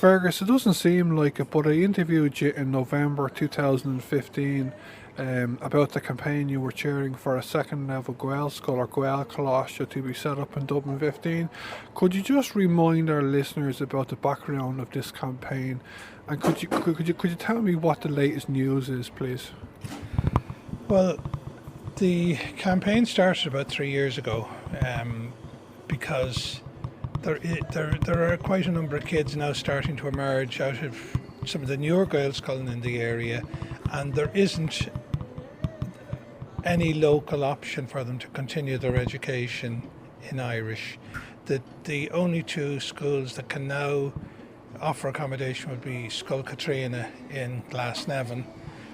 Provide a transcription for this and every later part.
Fergus, it doesn't seem like it, but I interviewed you in November 2015 about the campaign you were chairing for a second level Gaelscoil or Coláiste to be set up in Dublin 15. Could you just remind our listeners about the background of this campaign, and could you tell me what the latest news is, please? Well, the campaign started about 3 years ago because there are quite a number of kids now starting to emerge out of some of the newer Gaelscoil in the area, and there isn't any local option for them to continue their education in Irish. The only two schools that can now offer accommodation would be Scoil in Glasnevin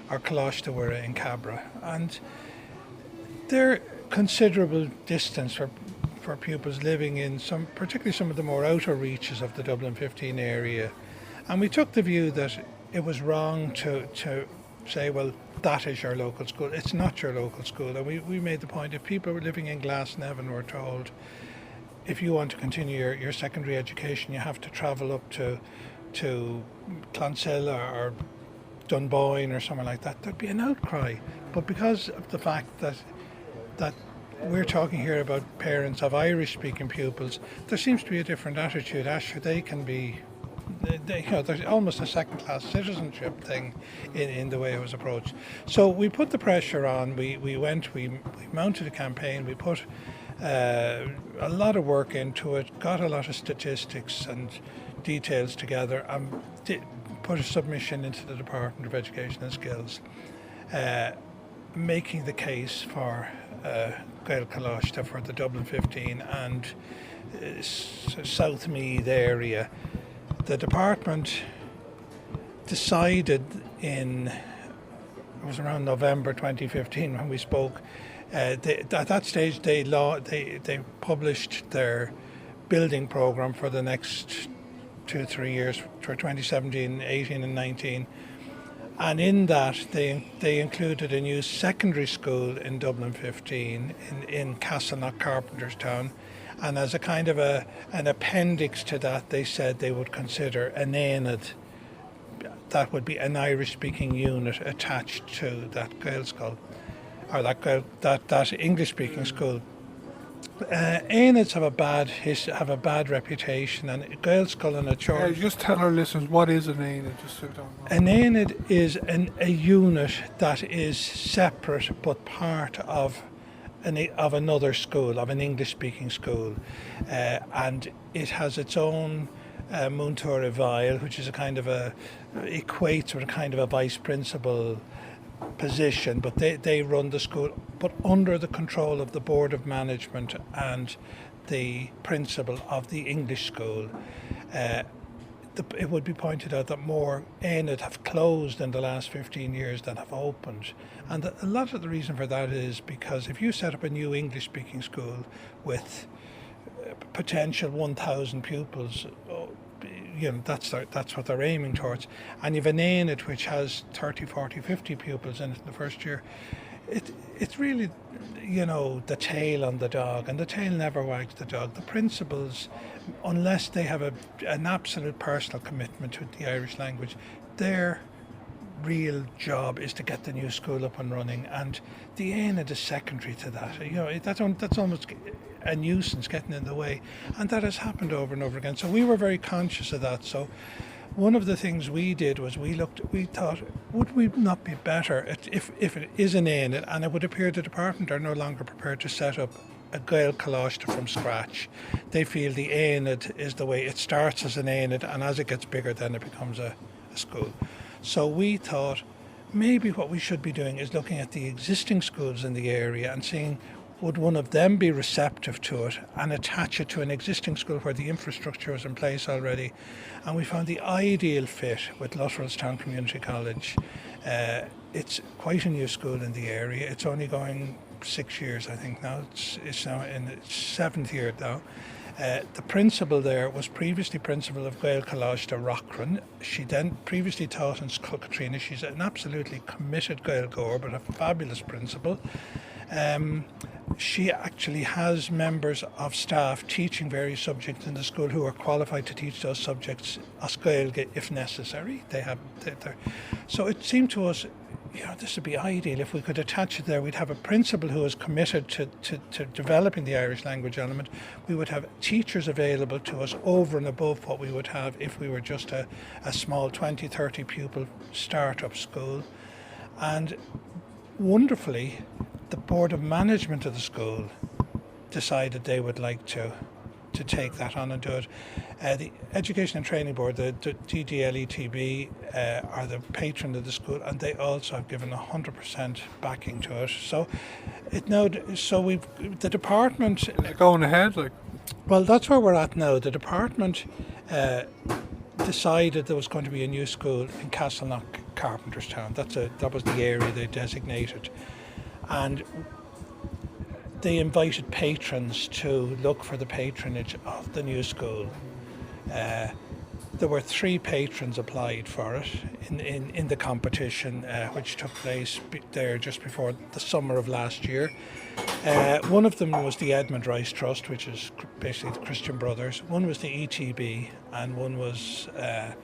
or Coláiste Pobail in Cabra, and they're considerable distance for pupils living in particularly some of the more outer reaches of the Dublin 15 area. And we took the view that it was wrong to say, well, that is your local school. It's not your local school. And we made the point, if people were living in Glasnevin were told, if you want to continue your secondary education, you have to travel up to Clonsilla or Dunboyne or somewhere like that, there'd be an outcry. But because of the fact that we're talking here about parents of Irish-speaking pupils, there seems to be a different attitude. Actually, they can be, there's almost a second-class citizenship thing in the way it was approached. So we put the pressure on. We mounted a campaign. We put a lot of work into it, got a lot of statistics and details together, and put a submission into the Department of Education and Skills, making the case for Gael Coláiste for the Dublin 15 and South Meath area. The department decided it was around November 2015 when we spoke. At that stage, they published their building programme for the next 2-3 years, for 2017, 18 and 19. And in that, they included a new secondary school in Dublin 15 in Caisleán, Carpenterstown. And as a kind of an appendix to that, they said they would consider an Aonad. That would be an Irish-speaking unit attached to that Gaelscoil, or that English-speaking school. Aonads have a bad reputation, and Gaelscoil and a church. Just tell our listeners, what is an Aonad, just so we don't know. An Aonad is a unit that is separate but part of another school, of an English-speaking school, and it has its own Mheán Fómhair, which is equates with a kind of a vice principal position, but they run the school, but under the control of the Board of Management and the principal of the English school. It would be pointed out that more Aonad have closed in the last 15 years than have opened. And a lot of the reason for that is because if you set up a new English-speaking school with potential 1,000 pupils, that's what they're aiming towards. And you've an Aonad which has 30, 40, 50 pupils in it in the first year. It's really, the tail on the dog, and the tail never wags the dog. The principals, unless they have an absolute personal commitment to the Irish language, their real job is to get the new school up and running, and the Aonad is secondary to that. That's almost a nuisance getting in the way, and that has happened over and over again. So we were very conscious of that. So one of the things we did was we thought, would we not be better if it is an Aonad, and it would appear the department are no longer prepared to set up a Gael Coláiste from scratch. They feel the Aonad is the way it starts as an Aonad, and as it gets bigger then it becomes a school. So we thought maybe what we should be doing is looking at the existing schools in the area and seeing, would one of them be receptive to it and attach it to an existing school where the infrastructure was in place already? And we found the ideal fit with Luttrellstown Community College. It's quite a new school in the area. It's only going 6 years, I think now. It's now in its 7th year now. The principal there was previously principal of Gael Coláiste Rockran. She then previously taught in Scoil. She's an absolutely committed Gael goer, but a fabulous principal. she actually has members of staff teaching various subjects in the school who are qualified to teach those subjects oscailt if necessary. So it seemed to us, this would be ideal if we could attach it there. We'd have a principal who is committed to developing the Irish language element. We would have teachers available to us over and above what we would have if we were just a small 20, 30 pupil start-up school. And wonderfully, the board of management of the school decided they would like to take that on and do it. The Education and Training Board, the DDLETB, are the patron of the school, and they also have given 100% backing to it. So the department going ahead, Well, that's where we're at now. The department decided there was going to be a new school in Caisleán, Carpenterstown. That was the area they designated, and they invited patrons to look for the patronage of the new school. There were 3 patrons applied for it in the competition, which took place there just before the summer of last year. One of them was the Edmund Rice Trust, which is basically the Christian Brothers. One was the ETB, and one was a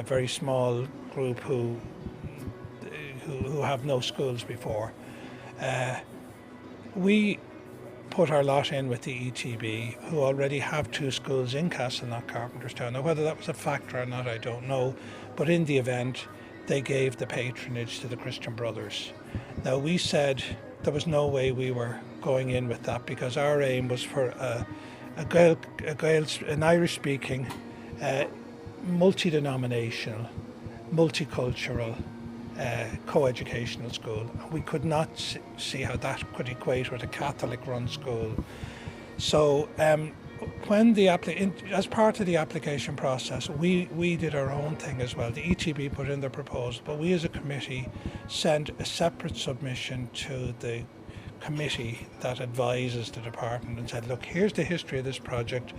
very small group who have no schools before. We put our lot in with the ETB, who already have 2 schools in Caisleán, Carpenterstown. Now, whether that was a factor or not, I don't know. But in the event, they gave the patronage to the Christian Brothers. Now, we said there was no way we were going in with that, because our aim was for an Irish-speaking, multi-denominational, multicultural, co-educational school. We could not see how that could equate with a Catholic-run school. So when as part of the application process, we did our own thing as well. The ETB put in their proposal, but we as a committee sent a separate submission to the committee that advises the department and said, look, here's the history of this project,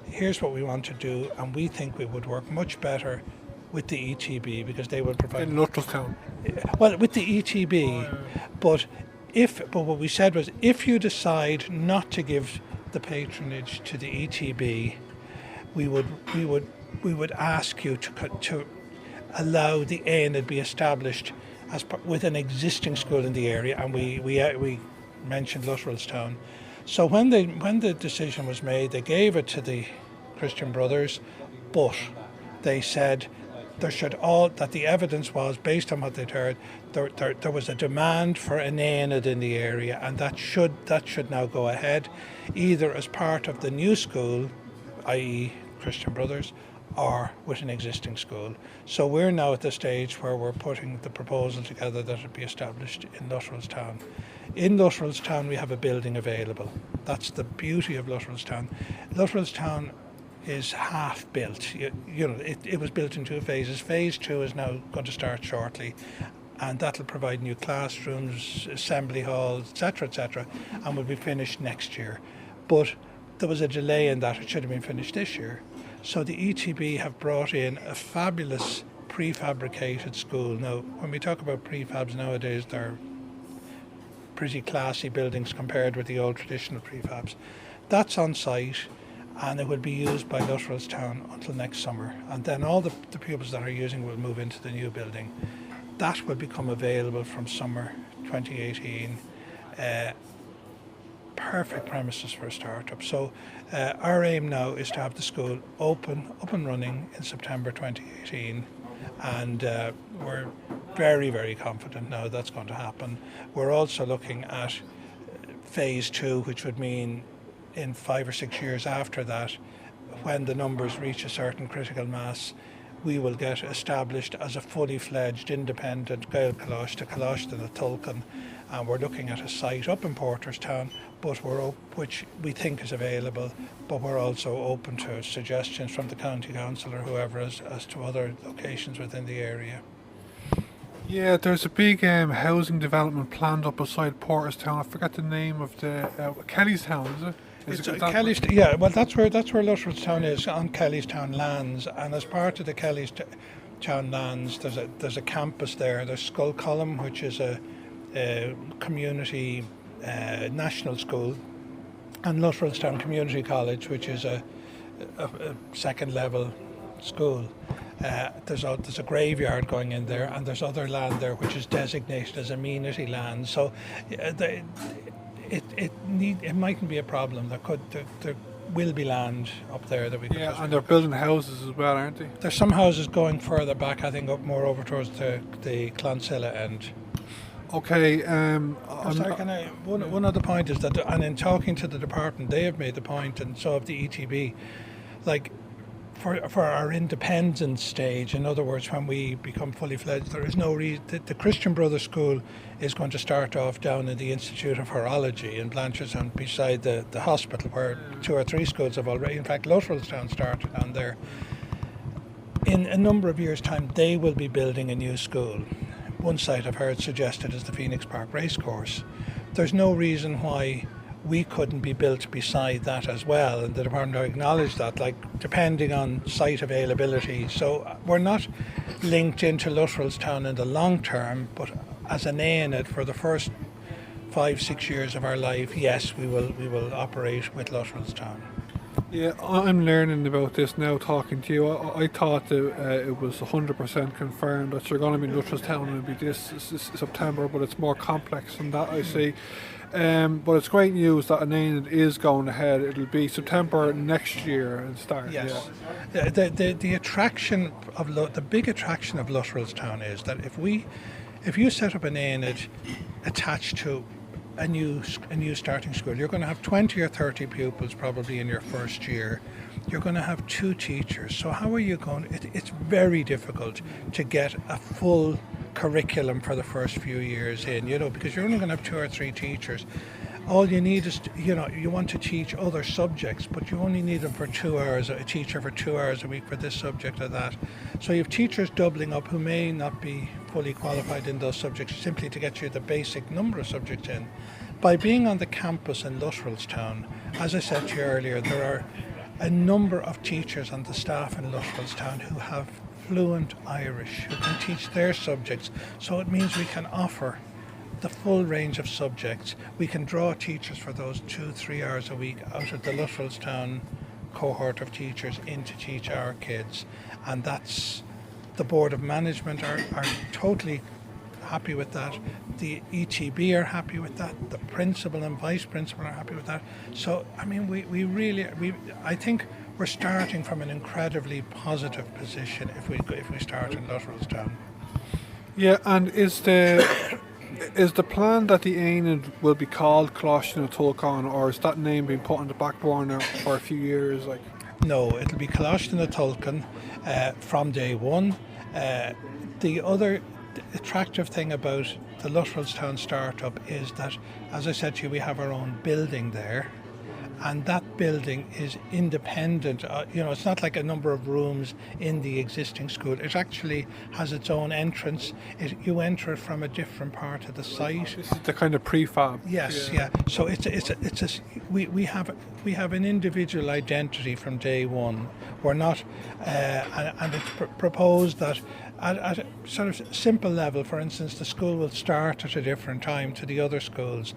here's what we want to do, and we think we would work much better with the ETB, because they will provide... In Luttrellstown? Well, with the ETB, but what we said was, if you decide not to give the patronage to the ETB, we would ask you to allow the ainm to be established with an existing school in the area, and we mentioned Luttrellstown. So when the decision was made, they gave it to the Christian Brothers, but they said that the evidence was, based on what they'd heard, there was a demand for an ainm in the area, and that should now go ahead, either as part of the new school, i.e. Christian Brothers, or with an existing school. So we're now at the stage where we're putting the proposal together that it be established in Luttrellstown. In Luttrellstown we have a building available. That's the beauty of Luttrellstown. Luttrellstown is half built. It was built in 2 phases. Phase 2 is now going to start shortly, and that'll provide new classrooms, assembly halls, etc., and will be finished next year. But there was a delay in that. It should have been finished this year. So the ETB have brought in a fabulous prefabricated school. Now, when we talk about prefabs nowadays, they're pretty classy buildings compared with the old traditional prefabs. That's on site, and it will be used by Luttrellstown until next summer. And then all the pupils that are using will move into the new building. That will become available from summer 2018. Perfect premises for a startup. So our aim now is to have the school up and running in September 2018, and we're very, very confident now that's going to happen. We're also looking at phase 2, which would mean in 5 or 6 years after that, when the numbers reach a certain critical mass, we will get established as a fully fledged independent Gaelscoil Thulach and Tulchann, and we're looking at a site up in Porterstown, which we think is available, but we're also open to suggestions from the county council or whoever as to other locations within the area. Yeah, there's a big housing development planned up beside Porterstown. I forget the name of the Kellystown, is it? Yeah, well, that's where Luttrellstown is, on Caisleán lands, and as part of the Caisleán lands, there's a campus there. There's Scoil Oilibhéir, which is a community national school, and Luttrellstown Community College, which is a second level school. There's a graveyard going in there, and there's other land there which is designated as amenity land. So it mightn't be a problem. There will be land up there that we could. Yeah, and they're building houses as well, aren't they? There's some houses going further back, I think, up more over towards the Clonsilla end. Okay. One other point is that, and in talking to the department, they have made the point, and so have the ETB, like for our independence stage, in other words, when we become fully fledged, there is no reason. The Christian Brothers School is going to start off down in the Institute of Horology in Blanchardstown, beside the hospital, where 2 or 3 schools have already. In fact, Luttrellstown started on there. In a number of years' time, they will be building a new school. One site I've heard suggested is the Phoenix Park Racecourse. There's no reason why we couldn't be built beside that as well, and the department acknowledged that, like, depending on site availability. So we're not linked into Luttrellstown in the long term, but as an Aonad for the first 5-6 years of our life, yes, we will operate with Luttrellstown. Yeah, I'm learning about this now talking to you. I thought that it was 100% confirmed that you're going to be in Luttrellstown and it'll be this September, but it's more complex than that, I see. But it's great news that an Aonad is going ahead. It'll be September next year and start. Yes. Yeah. The attraction of the big attraction of Luttrellstown is that if you set up an Aonad attached to a new starting school, you're going to have 20 or 30 pupils probably in your first year. You're going to have 2 teachers. So how are you going? It's very difficult to get a full curriculum for the first few years in, because you're only going to have 2 or 3 teachers. All you need is, you want to teach other subjects, but you only need them for 2 hours, a teacher for 2 hours a week for this subject or that. So you have teachers doubling up who may not be fully qualified in those subjects, simply to get you the basic number of subjects in. By being on the campus in Luttrellstown, as I said to you earlier, there are a number of teachers and the staff in Luttrellstown who have fluent Irish, who can teach their subjects. So it means we can offer the full range of subjects. We can draw teachers for those 2-3 hours a week out of the Luttrellstown cohort of teachers in to teach our kids. And that's, the Board of Management are totally happy with that. The ETB are happy with that. The principal and vice principal are happy with that. So, I mean, I think we're starting from an incredibly positive position if we start in Luttrellstown. Yeah, and is the plan that the Aonad will be called Coláiste Pobail, or is that name being put on the back burner for a few years? Like, no, it'll be Coláiste Pobail from day one. The other attractive thing about the Luttrellstown startup is that, as I said to you, we have our own building there, and that building is independent. It's not like a number of rooms in the existing school. It actually has its own entrance. You enter it from a different part of the site. This is the kind of prefab. Yes, yeah. So we have an individual identity from day one. We're not, and it's proposed that at a sort of simple level, for instance, the school will start at a different time to the other schools.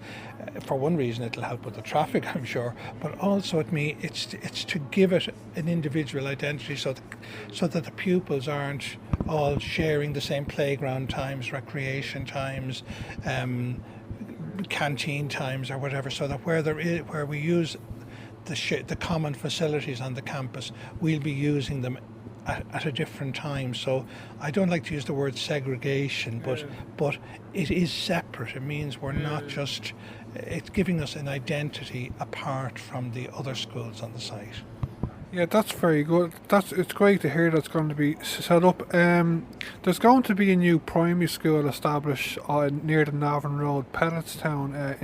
For one reason, it'll help with the traffic, I'm sure, but also it's to give it an individual identity, so that the pupils aren't all sharing the same playground times, recreation times, canteen times, or whatever. So that where we use the common facilities on the campus, we'll be using them at a different time. So I don't like to use the word segregation, but it is separate. It means we're not just, it's giving us an identity apart from the other schools on the site. Yeah, that's very good. It's great to hear that's going to be set up. There's going to be a new primary school established near the Navan Road, Pelletstown,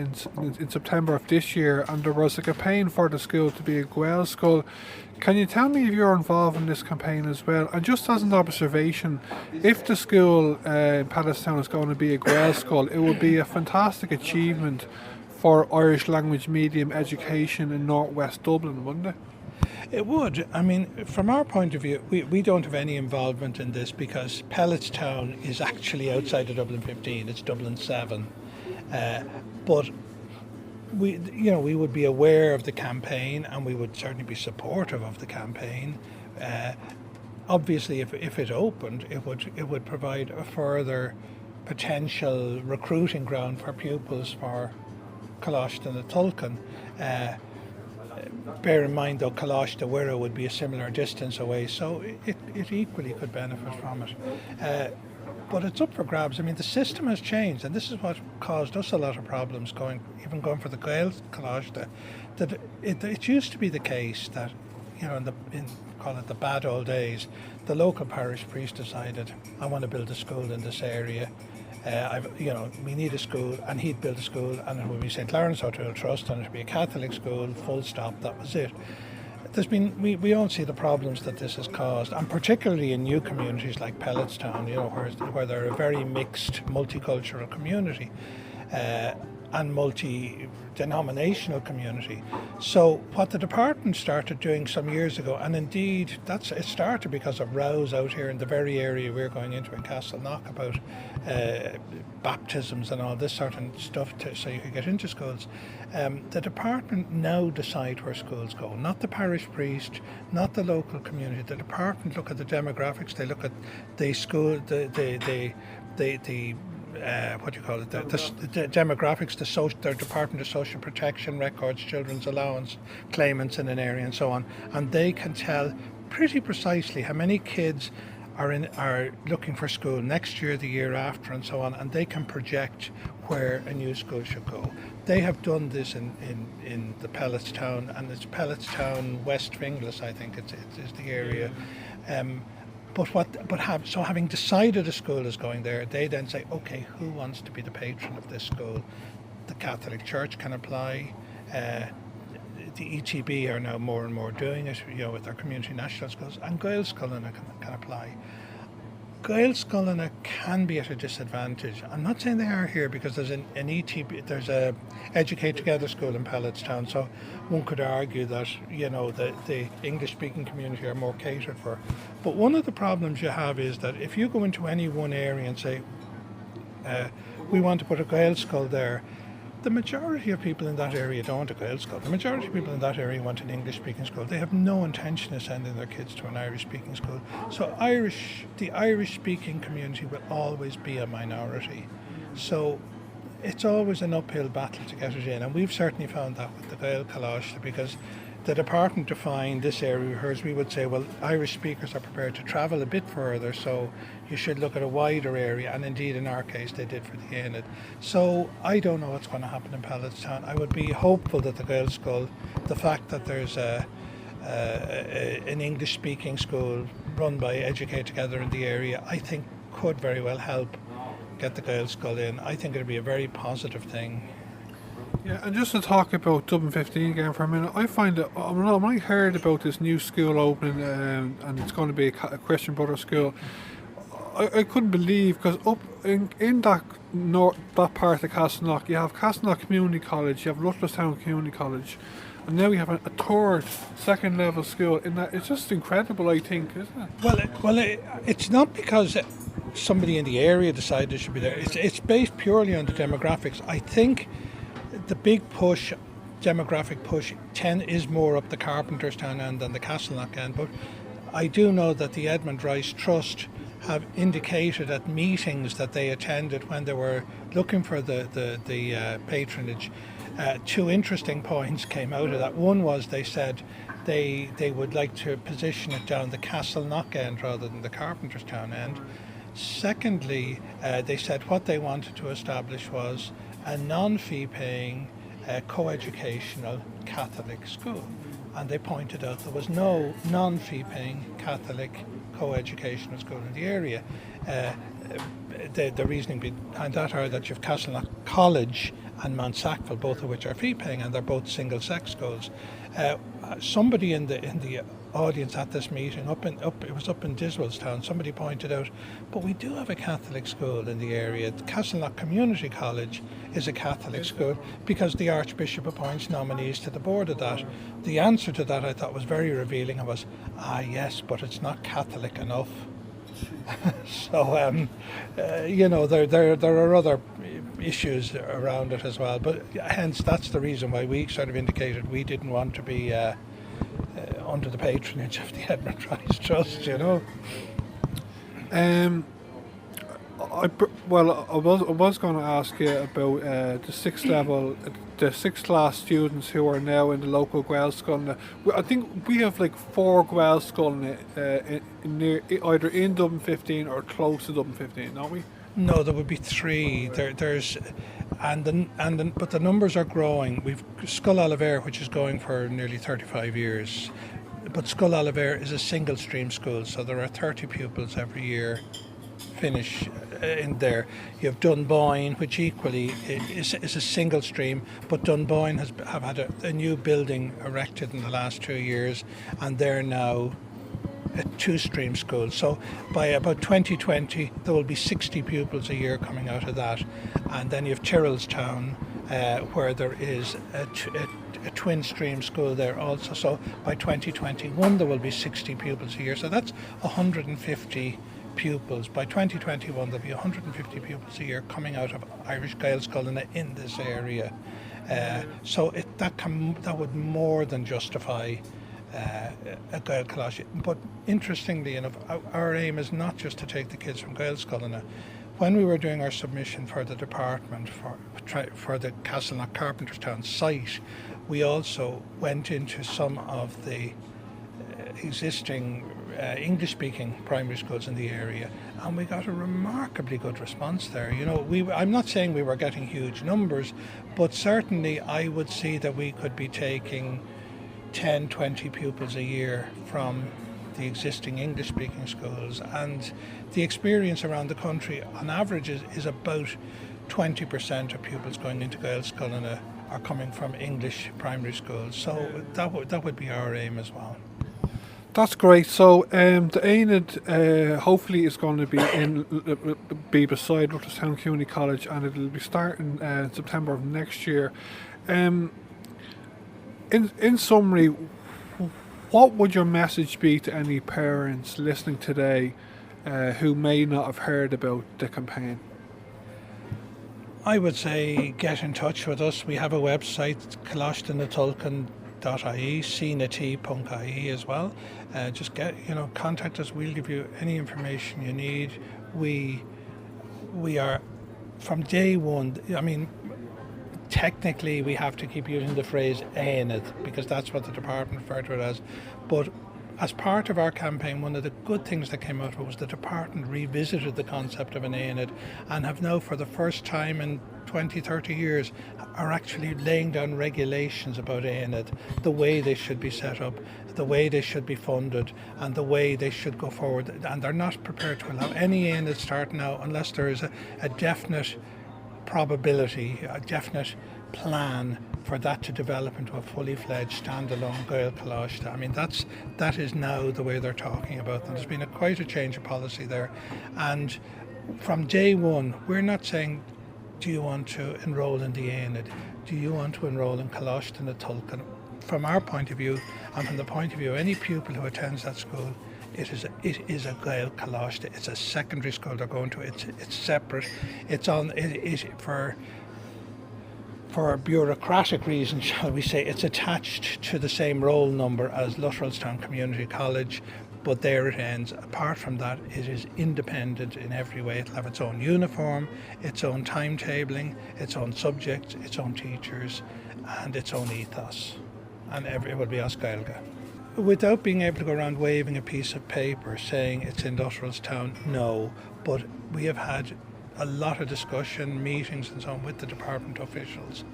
in September of this year, and there was a campaign for the school to be a Gaelscoil. Can you tell me if you're involved in this campaign as well? And just as an observation, if the school in Pelletstown is going to be a Gaelscoil, it would be a fantastic achievement for Irish language medium education in northwest Dublin, wouldn't it? It would. I mean, from our point of view, we don't have any involvement in this because Pelletstown is actually outside of Dublin 15. It's Dublin 7. But we would be aware of the campaign, and we would certainly be supportive of the campaign. Obviously, if it opened, it would provide a further potential recruiting ground for pupils for Coláiste and the Tulchann. Bear in mind, though, Coláiste to Wirra would be a similar distance away, so it equally could benefit from it. But it's up for grabs. I mean, the system has changed, and this is what caused us a lot of problems going for the Gaelscoil Thulach. That it used to be the case that, call it the bad old days, the local parish priest decided, I want to build a school in this area. We need a school, and he'd build a school, and it would be St. Lawrence O'Toole Trust, and it would be a Catholic school, full stop, that was it. We all see the problems that this has caused, and particularly in new communities like Luttrellstown, where they're a very mixed, multicultural community. And multi-denominational community. So what the department started doing some years ago, and indeed it started because of rows out here in the very area we're going into in Caisleán about baptisms and all this sort of stuff so you could get into schools. The department now decide where schools go, not the parish priest, not the local community. The department look at the demographics, they look at the school, the demographics, their Department of Social Protection records, children's allowance claimants in an area and so on, and they can tell pretty precisely how many kids are looking for school next year, the year after, and so on, and they can project where a new school should go. They have done this in the Luttrellstown, and it's Luttrellstown West Finglas, I think it's the area. Having decided a school is going there, they then say, okay, who wants to be the patron of this school? The Catholic Church can apply. The ETB are now more and more doing it, with their community national schools, and Gaelscoil can apply. Gaelscoil can be at a disadvantage. I'm not saying they are here because there's an ETB, there's a Educate Together school in Luttrellstown, so one could argue that the English-speaking community are more catered for. But one of the problems you have is that if you go into any one area and say, we want to put a Gaelscoil there, the majority of people in that area don't want a Gaelscoil. The majority of people in that area want an English-speaking school. They have no intention of sending their kids to an Irish-speaking school. So the Irish-speaking community will always be a minority. So it's always an uphill battle to get it in, and we've certainly found that with the Gael Coláiste, because the department defined this area, whereas we would say, well, Irish speakers are prepared to travel a bit further, so you should look at a wider area, and indeed in our case they did for the Aonad. So I don't know what's going to happen in Luttrellstown. I would be hopeful that the Gaelscoil, the fact that there's an English-speaking school run by Educate Together in the area, I think could very well help get the Gaelscoil in. I think it would be a very positive thing. Yeah, and just to talk about Dublin 15 again for a minute, I find that when I heard about this new school opening and it's going to be a Christian Brothers school, I couldn't believe, because up in that part of Caisleán, you have Caisleán Community College, you have Luttrellstown Community College, and now you have a third, second level school in that. It's just incredible, I think, isn't it? Well, it's not because somebody in the area decided it should be there. It's based purely on the demographics. I think the big demographic push is more up the Carpenterstown end than the Caisleán end, but I do know that the Edmund Rice Trust have indicated at meetings that they attended when they were looking for the patronage. Two interesting points came out of that. One was they said they would like to position it down the Caisleán end rather than the Carpenterstown end. Secondly, they said what they wanted to establish was a non-fee paying co-educational Catholic school, and they pointed out there was no non-fee paying Catholic co-educational school in the area. The reasoning behind that are that you have Caisleán College and Mount Sackville, both of which are fee paying, and they're both single sex schools. Somebody in the audience at this meeting it was up in Diswellstown, somebody pointed out, but we do have a Catholic school in the area. The Caisleán Community College is a Catholic school because the Archbishop appoints nominees to the board of that. The answer to that I thought was very revealing. It was, yes, but it's not Catholic enough. So, you know, there are other issues around it as well. But hence, that's the reason why we sort of indicated we didn't want to be under the patronage of the Edmund Rice Trust, you know. I was going to ask you about the sixth level, the sixth class students who are now in the local Gaelscoil. I think we have like 4 Gaelscoil near either in Dublin 15 or close to Dublin 15, don't we? No, there would be 3. But the numbers are growing. We've Scoil Oilibhéir, which is going for nearly 35 years. But Scoil Oilibhéir is a single stream school, so there are 30 pupils every year finish in there. You have Dunboyne, which equally is a single stream, but Dunboyne have had a new building erected in the last 2 years, and they're now a 2-stream school. So by about 2020, there will be 60 pupils a year coming out of that. And then you have Tyrrellstown, where there is a twin stream school there also. So by 2021, there will be 60 pupils a year. So that's 150 pupils. By 2021, there'll be 150 pupils a year coming out of Irish Gaelscoil in this area. So that would more than justify a Gael Coláiste. But interestingly enough, our aim is not just to take the kids from Gaelscoil. When we were doing our submission for the department for the Caisleán Carpenterstown site, we also went into some of the existing English-speaking primary schools in the area, and we got a remarkably good response there. You know, I'm not saying we were getting huge numbers, but certainly I would see that we could be taking 10, 20 pupils a year from the existing English-speaking schools, and the experience around the country on average is about 20% of pupils going into Gaelscoil are coming from English primary schools. So that would be our aim as well. That's great. So the Aonad hopefully is going to be beside Luttrellstown Community College, and it'll be starting September of next year. In summary, what would your message be to any parents listening today who may not have heard about the campaign? I would say get in touch with us. We have a website, coláiste.ie, cnat.ie as well. Just contact us. We'll give you any information you need. We are from day one. I mean, technically we have to keep using the phrase Aonad because that's what the department referred to it as. But as part of our campaign, one of the good things that came out of it was the department revisited the concept of an Aonad and have now for the first time in 20, 30 years are actually laying down regulations about Aonad, the way they should be set up, the way they should be funded, and the way they should go forward. And they're not prepared to allow any Aonad start now unless there is a definite probability, a definite plan for that to develop into a fully fledged standalone Gael Coláiste. I mean, that is now the way they're talking about them. There's been quite a change of policy there, and from day one, we're not saying, do you want to enrol in the Aonad? Do you want to enrol in Coláiste and Tulchann? From our point of view, and from the point of view of any pupil who attends that school, it is a Gael Coláiste. It's a secondary school they're going to. It's separate. It's on for bureaucratic reasons, shall we say, it's attached to the same roll number as Luttrellstown Community College, but there it ends. Apart from that, it is independent in every way. It'll have its own uniform, its own timetabling, its own subjects, its own teachers, and its own ethos. And it will be Gaeilge. Without being able to go around waving a piece of paper saying it's in Luttrellstown, no, but we have had a lot of discussion, meetings and so on with the department officials,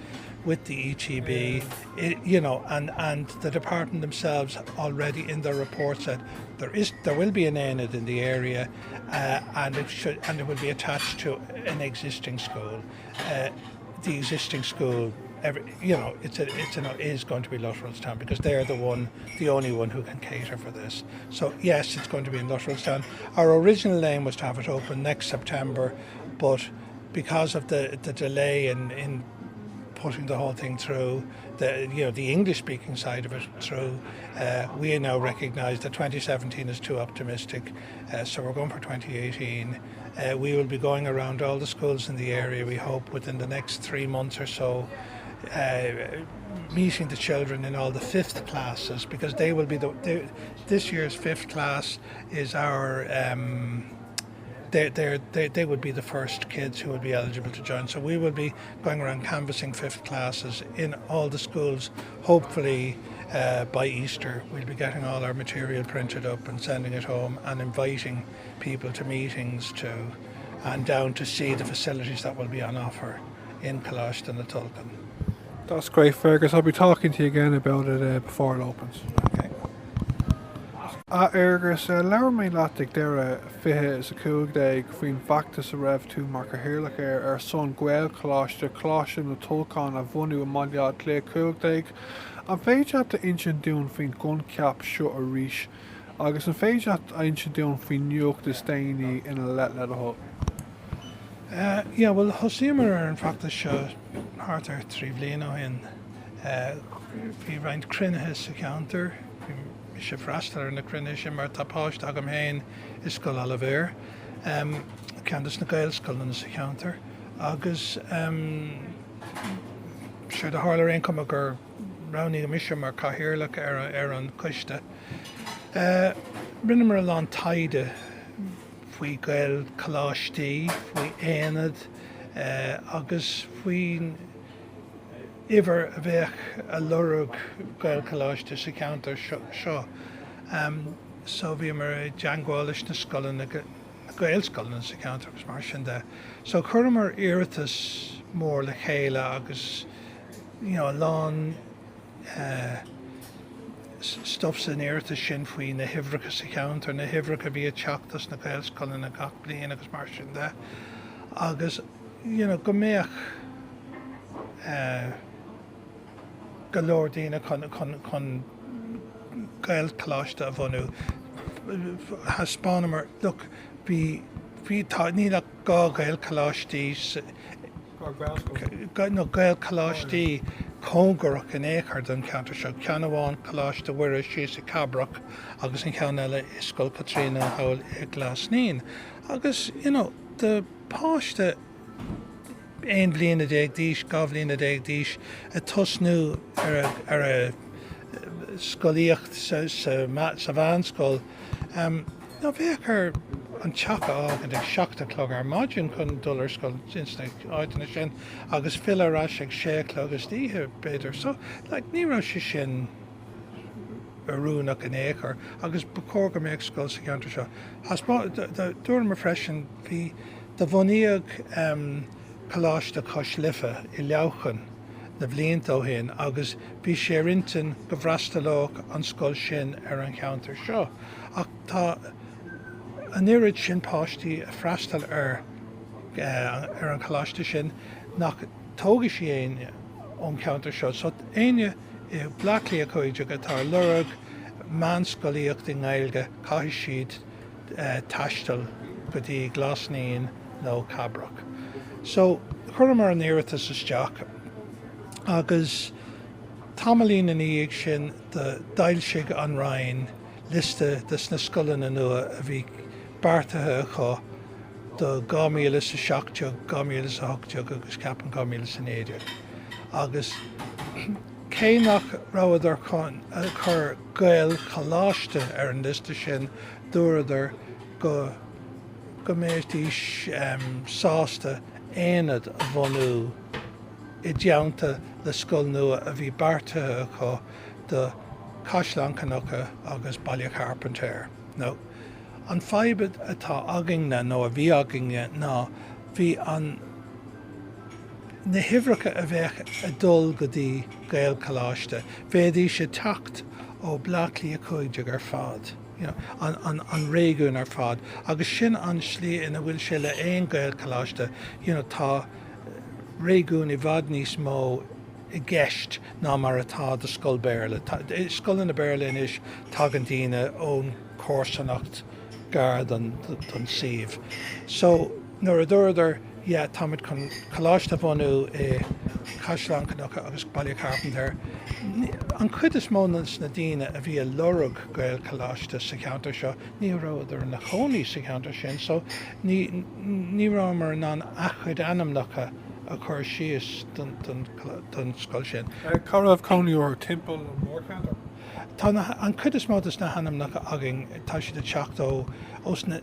with the ETB, and the department themselves already in their report said there will be an Aonad in the area, and it will be attached to an existing school. The existing school, is going to be Luttrellstown because they're the only one who can cater for this. So yes, it's going to be in Luttrellstown. Our original aim was to have it open next September, but because of the delay in putting the whole thing through, the English-speaking side of it through. We now recognise that 2017 is too optimistic, so we're going for 2018. We will be going around all the schools in the area, we hope, within the next 3 months or so, meeting the children in all the fifth classes, because they will be this year's fifth class is our they would be the first kids who would be eligible to join. So we will be going around canvassing fifth classes in all the schools. Hopefully by Easter we'll be getting all our material printed up and sending it home and inviting people to meetings and down to see the facilities that will be on offer in Coláiste and the Tulchann. That's great, Fergus. I'll be talking to you again about it before it opens. Okay. Agus leabhar mé látaigh deire fithe is a cúigdeag faoin fheachtais a raibh tú mar chairperson ar son Gael Coláiste Coláiste na Tulchann a bhunú a mailead lé cúigdeag. An féideat a insin dún faoin gun ceap seo a rís, agus an féideat a insin dún faoin nuacht is déanaí ina let a thug. Well, thosaíonn ar an fheachtais seo thart ar 3 bliain ó shin. Bhí roinnt cruinnithe sa cheantar, bhí sé freastal ar na cruinnithe sin mar tá páiste agam héin is Scoil Oilibhéir, ceantas na Gaelscoil sa cheantar, agus sure de hála réon cuma gur rounnaí go mise mar chathaoirleach ar an Coiste. Rinne mar a lán taide faoi Gael Choláiste, faoi Aonad, agus faoin iver a bheith a lorug Gael Choláiste sa cheantar seo. So bhí mar deangáilis na scoilin na Gaelscoil sa cheantar agus mar sin de. So chuir mar iiritas mór le chéile agus lán stuff san iiritas sin faoin na himhreacha sa cheantar, na himhreacha bhí teachtas na Gaelscoil na gach bliain agus mar sin de. Agus go mbeadh go leor daoine chun Gael Coláiste a bhunú. Has spána mar, look, bhí níl gá Gael Choláiste Gael Choláiste cóngarach in éair don ceantar seo. Ceann amháin Choláiste uire síos a cabrach agus an ceann eile is Scoil Caitríona hail i Glasnín. Agus, de páiste 1 bliain a 10 díos, 2 bliain a 10 díos a tosnú ar a scoilíocht sa bhanscoil. Ná bheadh ar an teacha ágad ag 7 ar maidin chun dul ar scoil sinna áiteanna sin, agus filearás ag 6 agus díthe beidir. So, ní raibh sé sin arúnach in éair, agus cóir go mbeadh scoil sa cheantar seo. Dúir mar freisin bhí de bhunaíodh Coláiste Caisleán i Leabhair na bliain ó shin, agus bhí sé rintin go bhreastalóg an scoil sin ar an cheantar seo. Ach tá an irid sin páistí a freastal ar an Coláiste sin nach tógadh sé aon ón cheantar seo. So aine i blaclaí a chuide go tá lorug meánscoilíocht i Gaeilge caiithh siad taistil go dtí Glasnín nó cabrach. So chuir mar an iiritas isteach agus tamalín in íag sin de dailsigh an Rhein liste des na scoilin nua a bhí bartathe chu do 2007, 2008 agus ceapan 2009. Agus cé nach ráidir chur Gael Coláiste ar an liste sin dúradar go méistíos sásta Aonad a bhunú i dteannta le scoil nua a bhí bartathe chu do Caisleán Cnucha agus Baile Carpenter. No, an feibead atá aginne nó a bhí aginne ná bhí an na himhreacha a bheith a dul go dtí Gael Coláiste. Bheadí sé teacht ó blaclaí a chuide ar fad. An réigiún ar fad. Agus sin an slí ina bhfuil sé le aon Gael Coláiste, tá réigiún i bhfad níos mó i gceist ná mar atá de Scoil Béarla. Scoil na Béarla is tagan daoine ón córsanacht gar don siomh. So nuair a dúradar, táid chun Coláiste bhunú Caisleán Cnucha agus Baile Carpenter. An chud is mónas na daoine a bhí a lorug Gael Choláiste sa counter seo, ní ráidir na choní sa counter sin, so ní rámar ná achud ainmneacha a chur síos don scoil sin. Corabh Coney or Timple and more counter? Tá an chud is módas na ainmneacha agin tá si de teachtó os na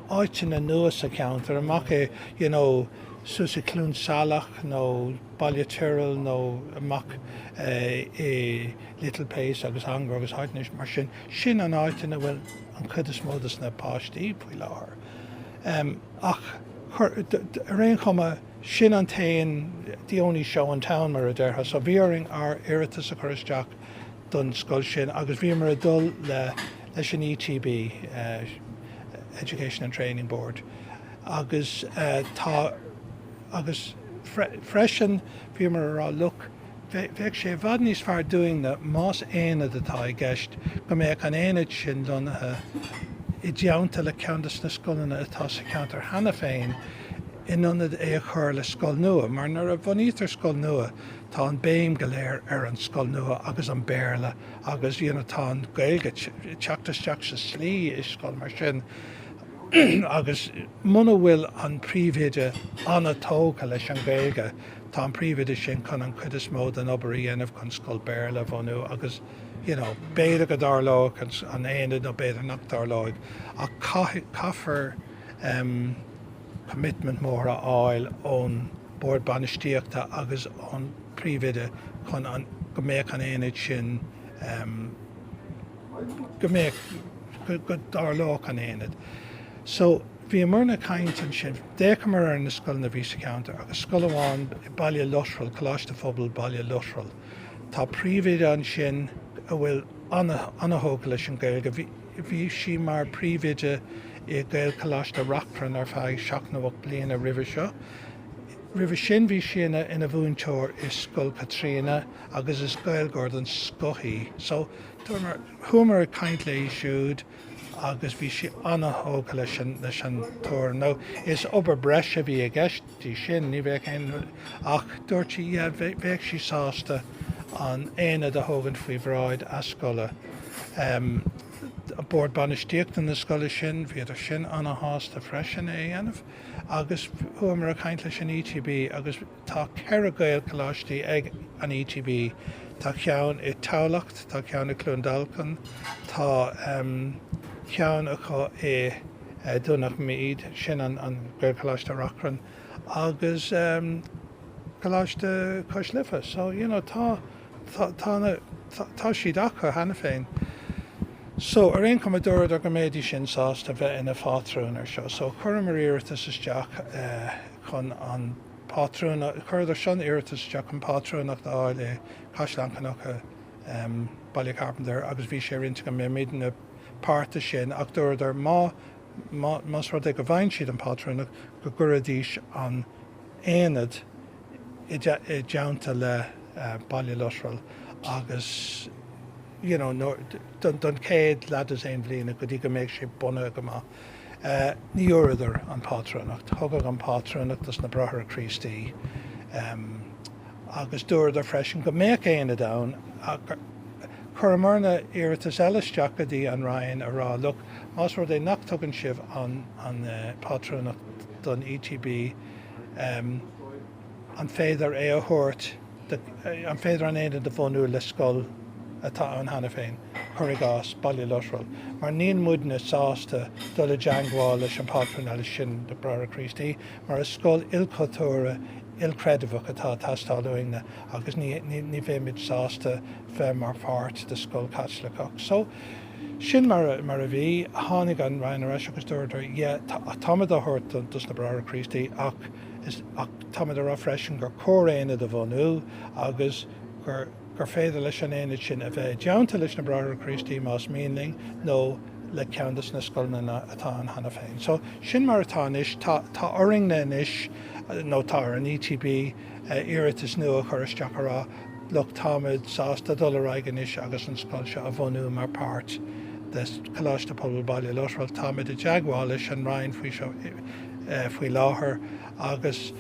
aice na nuas sa counter amach é, you know, Susa Clún Salach, no Baile Tyrrell, no amach Little Pace agus Angra agus Haitnish mar sin an áite na bhfuil an chud is módas na páistí pui láthir. Ach réon chuma sin an tain the only show in town mar a deartha, so bhíoring ar iiritas a chur isteach don scoil sin agus bhí mar a dul leis an ETB, Education and Training Board, agus agus freisin bhí mar ará look bheadh sé bhd níos fearr doing na más aonad atá I gceist go mbeadh an aonad sin donathe I dteannta le ceantas na scoileanna atá sa counter hena féin inionad é a chur le scoil nua, mar nar a bhanítar scoil nua tá an béim go léir ar an scoil nua agus an béarla agus tá an Gaeilge teachtas sa slí is scoil mar sin. Agus muna bhfuil an príomhide anna tóga leis an Gaeilge, tá an príomhide sin chun an chud is mód an obair dhéanamh chun scoil béarla bhanú agus béad go darlóg an aonad nó béad nach darlóg a caithfar commitment mór a áil ón board banistíochta agus ón príomhide chun go mbeadh an aonad sin go mbeadh go darlóg an aonad. So bhí murna caintean sin déchmar ar na scoil na bhí sa counter agus scoil amháin Baile Lotrail, Coláiste Pobail Bhaile Lotrail. Tá príomhide an sin a bhfuil anthóga leis an Gaeilge. Bhí sí mar príomhide I Gael Choláiste Rachran ar feadh 7 bliana roimhe seo. Roimhe sin bhí sinna ina bhúnteoir is Scoil Caitríona agus is Gael Gordon Scothí. So thuair caint le siúd agus bhí si anthóga leis an tóir. Nó is obair breis a bhí a gceistí sin ní bheadh cén ach dúirtí bheadh sí sásta an aonad a thógann faoi bhráid a scoile. A board banistíocht na scoile sin, bhíidir sin anna hásta freisin é dhéanamh, agus thuair a caint leis an ETB agus tá ceithre Gael Choláiste ag an ETB. Tá ceann I t-agallamh, tá ceann I Clúndalcan, tá ceann acu I Nóiméid sin an Gael Choláiste Rachran agus Choláiste Caisleán. So, tá siad acu hena féin. So ar aon cumadúir go méidí sin sásta bheith ina fátrúnar seo. So chuir mar iiritas isteach chun an pátrúna, chuir sin iiritas isteach an pátrúnach dá le Caisleán Cnucha Baile Carpenter agus bhí sé rinnte go méid na páirta sin ach dúir más rud go bhain siad an pátrúnach go guradís an aonad I deannta le Baile Lotrail agus don céad leadas éon bhbliana go dtí go méid sé buna go má. Ní uiridir an pátrúnacht, thugad an pátrúnacht na brathair Chríostaí agus dúirdar freisin go méid céine dán chur marna iiritas eileisteach go dtí an Ryan a rá look más rud é nach tugann sibh an pátrúnacht don ETB an féidir é a thuirt an féidir an éad de bhunú le scoil atá an hena féin churigás Baile Lotrail. Mar níon muidna sásta dul a deangáil leis an pátrúna sin de brathair Chríostaí mar a scoil ilcultúra ilcredimhach atá tastáilúine agus ní bhéimiid sásta bheith mar páirt de scoil Caisleán. So sin mar a bhí tháinig an Ryan ar agus dúirtar táimid a thuirt dus na brathair Chríostaí ach táimid a rá freisin gur córéine de bhunú agus gur féidir leis an aonad sin a bheith deannta leis na brathair Chríostaí más míling nó le ceantas na scoilna atá an hena féin. So sin mar atá inis tá oring na inis nó tá an ETB iiritas nua chur isteach ará lucht táimid sásta dul a raigeis agus an scoil seo a bhunú mar páirt de Coláiste Pobail Bhaile Lotrail táimid a deagháil leis an Ryan faoi seo faoi láthair agus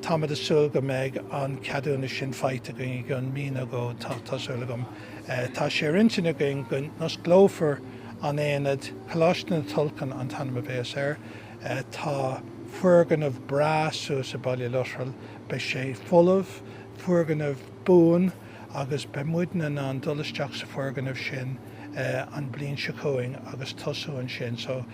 táid a sulga méid an ceadúna sin feite gon mína go tásúlagam. Tá sé rintain gon n-osclófar an Aonad Coláiste Tulchann an tanma bhéir tá fuirgan of brasú sa Baile Lotrail be sé fullmh fuirgan of bún agus be muideanna an dulaisteach sa fuirgan of sin an blin se chuing agus Tosaíonn sin so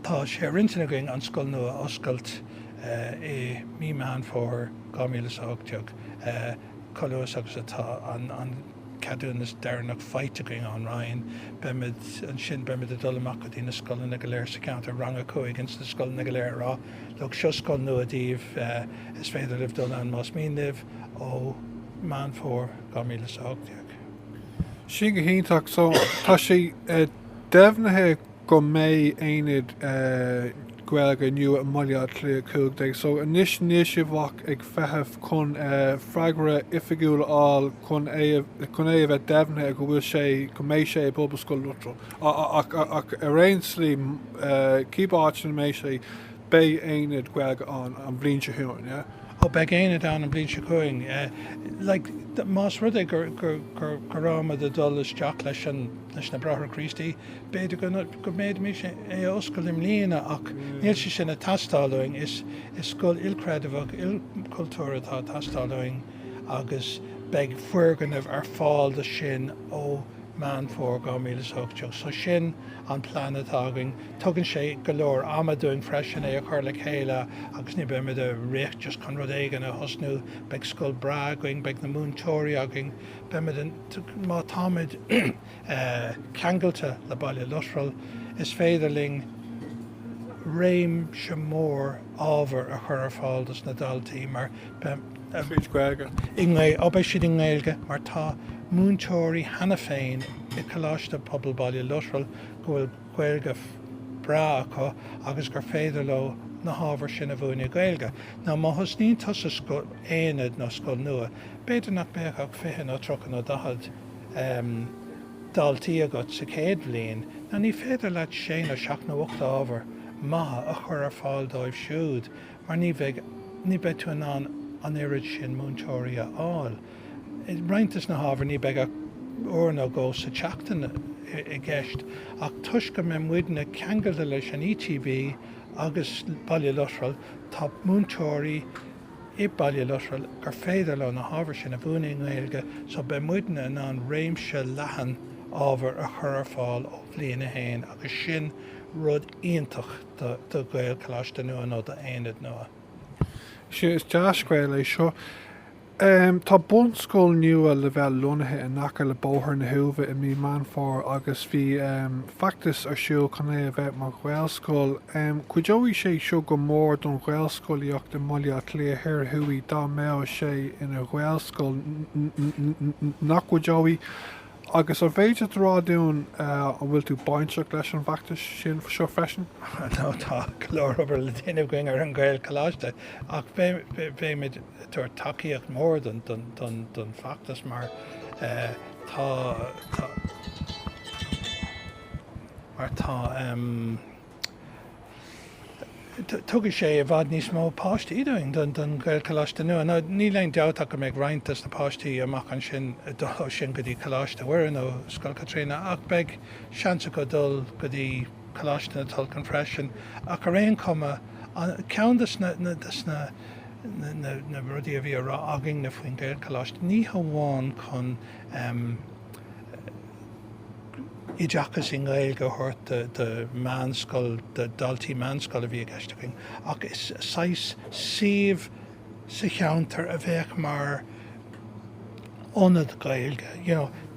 tá sé rintain an Scoil nua oscailt I Mheán Fómhair 2008 Choláiste agus atá an cadúnas dearnach feite an Ryan bemid an sin bemid a dulamach go dtína Scoil Oilibhéir sa counter ranga chuig against the Scoil Oilibhéir rá lug seo Scoil nua díobh is féidir libh dul an más mín libh ó Mheán Fómhair 2008. Sin go híntaach so tá sé deimhnithe go mé aonad Gaeilge nua a mailead clé cúg so níos bhach ag feitheamh chun freigra ifigiúil chun é a bheith deimhnithe go bhfuil sé go méid sé bob Scoil Luttrell ach a réon slí cíbáit méid sé bé aonad Gaeilge an bblin se thuúin, yeah? ó be géine an an blin se chuing más rud é gur ráma de dulaisteach leis na brathair Christí beidir go méid mí é oscail im líana ach níl sé sin a tastáúing is Scoil ilcreidimh ilcultúra tá tastáúing agus beag fuirganmh ar fáil de sin ó Mheán Fómhair 2008 so sin an planet agin tugann sé go leor amadúin freisin é a chuirla chéile agus ní be a récht just chun rud éigen a hosnú beag Scoil Bra going beag na múntóirí agin be má táid ceangailte le Baile Lotrail is féidirling réim se mór ábhar a chur ar fáildas na daltaí mar Obair siad in Gaeilge mar tá múntóirí hena féin I Coláiste Pobail Bhaile Lotrail go bhfuil Gaeilge bra acu agus gur féidir le na hábhar sin a bhuaine Gaeilge. Ná má thusníonn tusa Scoil Aonad nó Scoil nua, beidir nach beag ag fiche nó trocha nó dahad daltaí agat sa céad bhliain, na ní féidir leat sé nó seach nó 8 ábhar maithe a chur ar fáil dóibh siúd, mar ní beidh tú an irid sin múntóirí a áil. Reintas na hábhar ní beag orna go sa teachtain I gceist ach tuis go mé muideanna ceangailta leis an ETB agus Baile Lotrail tá múntóirí I Baile Lotrail gur féidir le na hábhar sin a bhuaine Gaeilge so be muideanna an réimse leathan ábhar a chur ar fáil ó bhliain héin agus sin rud iontach do Gael Coláiste nua nó do Aonad nua. Sin is dea-scéal é seo. Tá bunscoil nua le bheith lonathe in naca le bóthar na huamh I Mheán Fómhair agus bhí feachtais ar siúil chun é a bheith mar Gaelscoil. Cuideoidh sé seo go mór don Gaelscoilíocht I mailead clé thir thuaí dá mé sé ina Gaelscoil nach cuideoidh agus ar bhéidir ráún a bhfuil tú baintseach leis an bheachtais sin seo freisin? No tá clár obair le déanamh going ar an Gael Coláiste ach bhéimiid tuair takeíocht mór don feachtas mar tugadh sé a bhd níos mó páistí doing don Gael Coláiste nua. Ná ní leon deabhtach go méid rointas na páistí amach an sin dul sin go dtí Coláiste Mhuir nó Scoil Caitríona ach beag seansa go dul go dtí Coláiste na Tulchann freisin ach a réon cuma ceantas na rudí a bhí rá agin na faoin Gael Coláiste ní hamháin chun I Dóchas in Gaeilge hort de Mheán de daltaí Mheán Scoil a bhí geisteaching ach is sais siomh sa cheantar a bheith mar Aonad Gaeilge,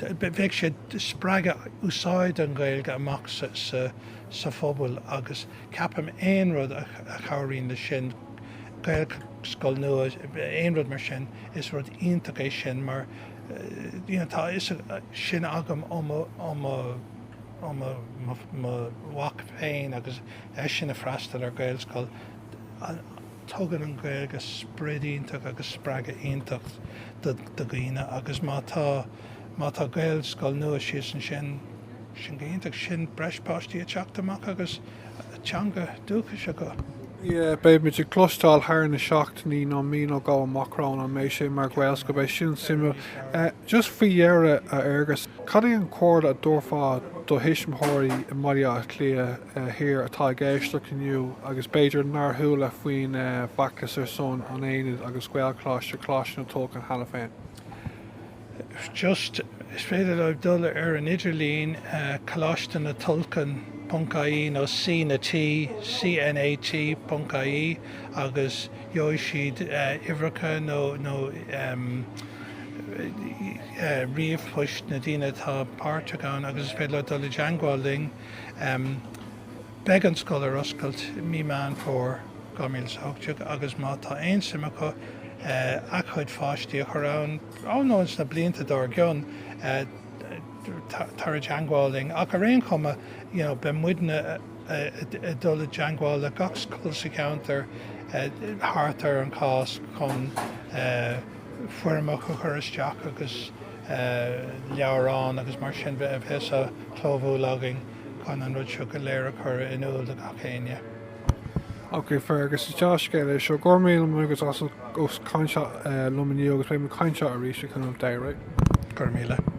bheith sé spreaga úsáid an Gaeilge amach sa phobal agus ceapam aon rud a chabhraíonn le sin Gaelscoil nua aon rud mar sin is rud iontach é sin mar tá is sin agam whac féin agus sin a freastal ar Gaelscoil tugann an Gaeilge spreadíonnach agus spreaga iontach do ghaoine agus má tá Gaelscoil nua sios an sin iontach sin breispáistí a teachtamach agus teanga Dúchas ago. Yeah, babe, mit clostal haar na seachtaí nó mí ó gá macrán an mééis sé mar Gaelscoil bei sin simú. Just faoihearre a agus, cad é an cóir a dúrfá do hisismthirí i Maria clia hir atá géisteach inniu agus beidir nárthúla faoin bhachtas ar son an Aonad agus Gaelcláiste Choláiste na Tulchann hana féin. Just is féidir le dul ar an idirlín Choláiste na Tulchann .ie nó C-na-T, CNAT.ie agus dheoidh siad ihreacha nó riomhphoist na daoine tá páirte gan agus is féidir le dul i deangáiling beag an scoil ar oscailt Mheán Fómhair 2008 agus má tá ainm acu ach chuid fáistí a chorán ánáins na blianta dár gcionn tar a deangáiling ach a réon chuma be muidna dul a deangáil a gach scoil sa counter háartar an cás chun fuaireamach a chur isteach agus leabharrán agus mar sin bheith a chlómhúlaging chun an rud seo go léir a chur in úl a gach chéine. Ok, Fergus, is dea-scéal seo gormail agus os cainse luminiú agus féim cainse a ríise chun am dé, right? Gormaile.